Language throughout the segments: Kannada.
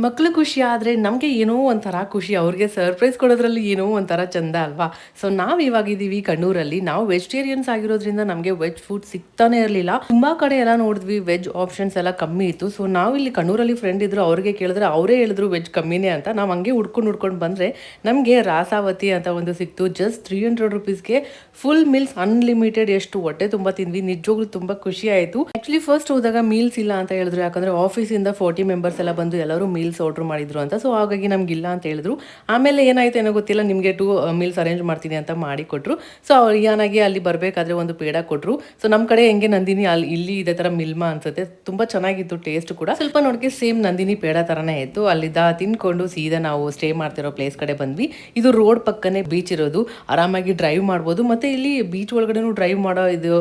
ಮಕ್ಳು ಖುಷಿ ಆದರೆ ನಮಗೆ ಏನೋ ಒಂಥರ ಖುಷಿ, ಅವ್ರಿಗೆ ಸರ್ಪ್ರೈಸ್ ಕೊಡೋದ್ರಲ್ಲಿ ಏನೋ ಒಂಥರ ಚಂದ ಅಲ್ವಾ. ಸೊ ನಾವು ಇವಾಗಿದ್ದೀವಿ ಕಣ್ಣೂರಲ್ಲಿ. ನಾವು ವೆಜಿಟೇರಿಯನ್ಸ್ ಆಗಿರೋದ್ರಿಂದ ನಮಗೆ ವೆಜ್ ಫುಡ್ ಸಿಗ್ತಾನೆ ಇರಲಿಲ್ಲ. ತುಂಬಾ ಕಡೆ ಎಲ್ಲ ನೋಡಿದ್ವಿ, ವೆಜ್ ಆಪ್ಷನ್ಸ್ ಎಲ್ಲ ಕಮ್ಮಿ ಇತ್ತು. ಸೊ ನಾವು ಇಲ್ಲಿ ಕಣ್ಣೂರಲ್ಲಿ ಫ್ರೆಂಡ್ ಇದ್ರು, ಅವ್ರಿಗೆ ಕೇಳಿದ್ರೆ ಅವರೇ ಹೇಳಿದ್ರು ವೆಜ್ ಕಮ್ಮಿನೇ ಅಂತ. ನಾವು ಹಂಗೆ ಹುಡ್ಕೊಂಡು ಬಂದರೆ ನಮಗೆ ರಾಸಾವತಿ ಅಂತ ಒಂದು ಸಿಕ್ತು. ಜಸ್ಟ್ 300 ರುಪೀಸ್ಗೆ ಫುಲ್ ಮೀಲ್ಸ್ ಅನ್ಲಿಮಿಟೆಡ್. ಎಷ್ಟು ಹೊಟ್ಟೆ ತುಂಬ ತಿಂದ್ವಿ, ನಿಜವಾಗ್ಲೂ ತುಂಬ ಖುಷಿ ಆಯಿತು. ಆ್ಯಕ್ಚುಲಿ ಫಸ್ಟ್ ಹೋದಾಗ ಮೀಲ್ಸ್ ಇಲ್ಲ ಅಂತ ಹೇಳಿದ್ರು, ಯಾಕಂದರೆ ಆಫೀಸಿಂದ 40 ಮೆಂಬರ್ಸ್ ಎಲ್ಲ ಬಂದು ಎಲ್ಲರೂ ಮೀಲ್ಸ್ ಆರ್ಡರ್ ಮಾಡಿದ್ರು ಅಂತ. ಸೊ ಹಾಗಾಗಿ ನಮಗಿಲ್ಲ ಅಂತ ಹೇಳಿದ್ರು. ಆಮೇಲೆ ಏನಾಯ್ತು ಏನೋ ಗೊತ್ತಿಲ್ಲ, ನಿಮಗೆ 2 ಮೀಲ್ಸ್ ಅರೇಂಜ್ ಮಾಡ್ತೀನಿ ಅಂತ ಮಾಡಿ ಕೊಟ್ಟರು. ಸೊ ಅವ್ರು ಏನಾಗಿ ಅಲ್ಲಿ ಬರಬೇಕಾದ್ರೆ ಒಂದು ಪೇಡ ಕೊಟ್ಟರು. ಸೊ ನಮ್ಮ ಕಡೆ ಹೆಂಗೆ ನಂದಿನಿ, ಇಲ್ಲಿ ಇದೇ ಥರ ಮಿಲ್ಮಾ ಅನ್ಸುತ್ತೆ, ತುಂಬ ಚೆನ್ನಾಗಿತ್ತು ಟೇಸ್ಟ್ ಕೂಡ. ಸ್ವಲ್ಪ ನೋಡಕ್ಕೆ ಸೇಮ್ ನಂದಿನಿ ಪೇಡ ಥರನೇ ಇತ್ತು. ಅಲ್ಲಿದ್ದ ತಿನ್ಕೊಂಡು ಸೀದಾ ನಾವು ಸ್ಟೇ ಮಾಡ್ತಿರೋ ಪ್ಲೇಸ್ ಕಡೆ ಬಂದ್ವಿ. ಇದು ರೋಡ್ ಪಕ್ಕನೇ ಬೀಚ್ ಇರೋದು, ಆರಾಮಾಗಿ ಡ್ರೈವ್ ಮಾಡ್ಬೋದು. ಮತ್ತು ಇಲ್ಲಿ ಬೀಚ್ ಒಳಗಡೆನೂ ಡ್ರೈವ್ ಮಾಡೋ ಇದು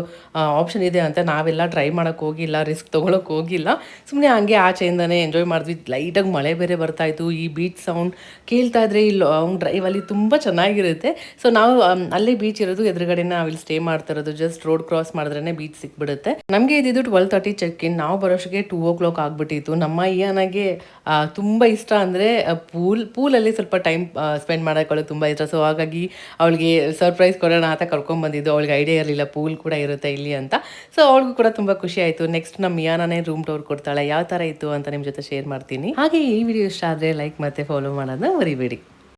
ಆಪ್ಷನ್ ಇದೆ ಅಂತ. ನಾವೆಲ್ಲ ಡ್ರೈವ್ ಮಾಡೋಕ್ಕೆ ಹೋಗಿಲ್ಲ, ರಿಸ್ಕ್ ತೊಗೊಳಕ್ಕೆ ಹೋಗಿಲ್ಲ. ಸುಮ್ಮನೆ ಹಂಗೆ ಆಚೆಯಿಂದನೇ ಎಂಜಾಯ್ ಮಾಡಿದ್ವಿ. ಲೈಟಾಗಿ ಮಳೆ ಬೇರೆ ಬರ್ತಾ ಇತ್ತು, ಈ ಬೀಚ್ ಸೌಂಡ್ ಕೇಳ್ತಾ ಇದ್ರೆ ಈ ಲಾಂಗ್ ಡ್ರೈವ್ ಅಲ್ಲಿ ತುಂಬ ಚೆನ್ನಾಗಿರುತ್ತೆ. ಸೊ ನಾವು ಅಲ್ಲೇ ಬೀಚ್ ಇರೋದು, ಎದುರುಗಡೆ ನಾವಿಲ್ಲಿ ಸ್ಟೇ ಮಾಡ್ತಾ ಇರೋದು. ಜಸ್ಟ್ ರೋಡ್ ಕ್ರಾಸ್ ಮಾಡಿದ್ರೇ ಬೀಚ್ ಸಿಕ್ಬಿಡುತ್ತೆ. ನಮಗೆ ಇದ್ದಿದ್ದು 12:30 ಚೆಕ್ ಇನ್. ನಾವು ಬರೋಷ್ಟಿಗೆ 2 o'clock ಆಗ್ಬಿಟ್ಟಿತ್ತು. ನಮ್ಮ ಅಯ್ಯನಿಗೆ ತುಂಬ ಇಷ್ಟ ಅಂದರೆ ಪೂಲಲ್ಲಿ ಸ್ವಲ್ಪ ಟೈಮ್ ಸ್ಪೆಂಡ್ ಮಾಡೋಕ್ಕೆ ತುಂಬ ಇಷ್ಟ. ಸೊ ಹಾಗಾಗಿ ಅವಳಿಗೆ ಸರ್ಪ್ರೈಸ್ ಕೊಡೋಣ ಅಂತ ಕರ್ಕೊಂಡ್ಬಂದಿದ್ದು. ಅವಳಿಗೆ ಐಡಿಯಾ ಇರಲಿಲ್ಲ ಪೂಲ್ ಕೂಡ ಇರುತ್ತೆ ಇಲ್ಲಿ ಅಂತ. ಸೊ ಅವಳಿಗೂ ಕೂಡ ತುಂಬ ಖುಷಿ ಆಯಿತು. ನೆಕ್ಸ್ಟ್ ನಮ್ಮ ಮಿಯಾನೇ ರೂಮ್ ಟೂರ್ ಕೊಡ್ತಾಳೆ. ಯಾವ ಥರ ಇತ್ತು ಅಂತ ನಿಮ್ಮ ಜೊತೆ ಶೇರ್ ಮಾಡ್ತೀನಿ. ಹಾಗೆ ಈ ವಿಡಿಯೋ ಇಷ್ಟ ಆದರೆ ಲೈಕ್ ಮತ್ತು ಫಾಲೋ ಮಾಡೋದನ್ನ ಮರಿಬೇಡಿ.